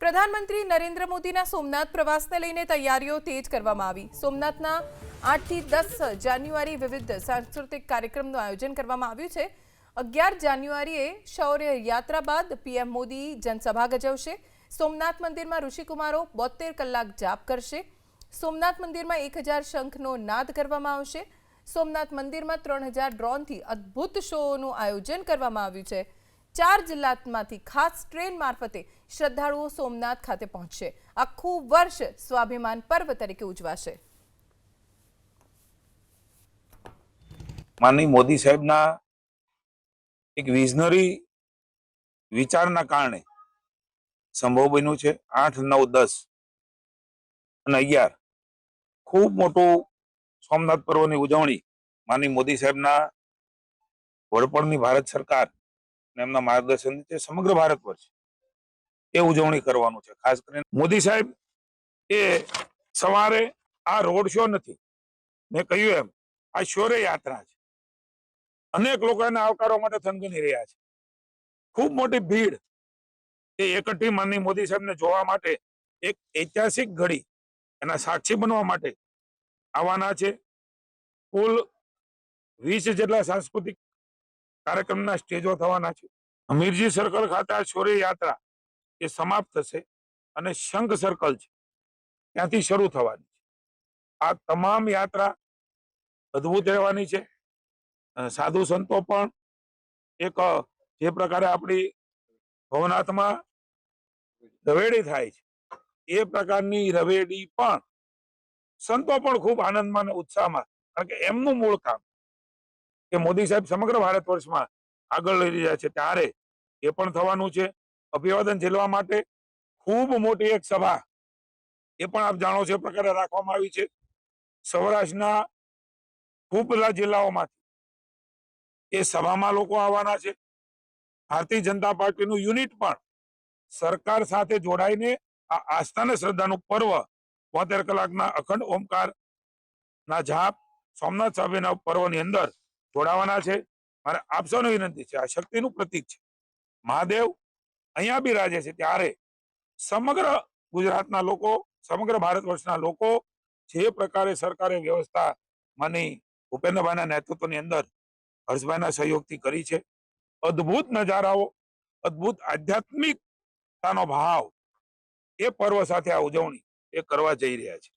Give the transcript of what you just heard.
પ્રધાનમંત્રી નરેન્દ્ર મોદીના સોમનાથ પ્રવાસને લઈને તૈયારીઓ તેજ કરવામાં આવી। સોમનાથના 8 થી 10 જાન્યુઆરી વિવિધ સાંસ્કૃતિક કાર્યક્રમનું આયોજન કરવામાં આવ્યું છે। 11 જાન્યુઆરીએ શૌર્ય યાત્રા બાદ પીએમ મોદી જનસભા ગજવશે। સોમનાથ મંદિરમાં ઋષિકુમારો 72 કલાક જાપ કરશે। સોમનાથ મંદિરમાં 1000 શંખનો નાદ કરવામાં આવશે। સોમનાથ મંદિરમાં 3000 ડ્રોનથી અદ્ભુત શોનું આયોજન કરવામાં આવ્યું છે। 4 જિલ્લામાંથી ખાસ ટ્રેન મારફતે શ્રદ્ધાળુઓ સોમનાથ ખાતે પહોંચશે। આખું વર્ષ સ્વાભિમાન પર્વ તરીકે ઉજવાશે। માનનીય મોદી સાહેબના એક વિઝનરી વિચારના કારણે સંભવ બન્યું છે। 8, 9, 10 અને 11 ખૂબ મોટું સોમનાથ પર્વની ઉજવણી માનનીય મોદી સાહેબના વડપણની ભારત સરકાર અને એમના માર્ગદર્શન નીચે સમગ્ર ભારત વર્ષ એ ઉજવણી કરવાનું છે। ખાસ કરીને મોદી સાહેબ એ સવારે આ રોડ શો નથી, મેં કહ્યું એમ આ શૌર્ય યાત્રા છે। અનેક લોકો એને આવકારવા માટે થનગની રહ્યા છે। ખૂબ મોટી ભીડ એ એકઠી માનનીય મોદી સાહેબને જોવા માટે એક ઐતિહાસિક ઘડી એના સાક્ષી બનવા માટે આવવાના છે। કુલ 20 જેટલા સાંસ્કૃતિક કાર્યક્રમના સ્ટેજો થવાના છે। અમીરજી સર્કલ ખાતે આ શૌર્ય યાત્રા એ સમાપ્ત થશે અને શંખ સર્કલ છે ત્યાંથી શરૂ થવાની છે। આ તમામ યાત્રા અદ્ભુત રહેવાની છે। સાધુ સંતો પણ એક જે પ્રકારે આપણી ભવનાથમાં રવેડી થાય છે એ પ્રકારની રવેડી પણ સંતો પણ ખૂબ આનંદમાં અને ઉત્સાહમાં, કારણ કે એમનું મૂળ કામ કે મોદી સાહેબ સમગ્ર ભારત વર્ષમાં આગળ લઈ રહ્યા છે ત્યારે એ પણ થવાનું છે। અભિવાદન ઝીલવા માટે ખૂબ મોટી એક સભા એ પણ આપ જાણો છો એ પ્રકારે રાખવામાં આવી છે। સૌરાષ્ટ્રના ખૂબ બધા જિલ્લાઓમાંથી એ સભામાં લોકો આવવાના છે। ભારતીય જનતા પાર્ટીનું યુનિટ પણ સરકાર સાથે જોડાઈને આ આસ્થા અને શ્રદ્ધાનું પર્વ 72 કલાકના અખંડ ઓમકાર ના જાપ સોમનાથ સાહેબના પર્વની અંદર જોડાવાના છે। મારે આપ સૌને વિનંતી છે, આ શક્તિનું પ્રતીક છે। મહાદેવ અહીંયા બિરાજે છે ત્યારે સમગ્ર ગુજરાતના લોકો, સમગ્ર ભારત વર્ષના લોકો જે પ્રકારે સરકારે વ્યવસ્થા માની ભૂપેન્દ્રભાઈના નેતૃત્વની અંદર હર્ષભાઈના સહયોગથી કરી છે, અદ્ભુત નજારાઓ, અદ્ભુત આધ્યાત્મિકતાનો ભાવ એ પર્વ સાથે આ ઉજવણી એ કરવા જઈ રહ્યા છે।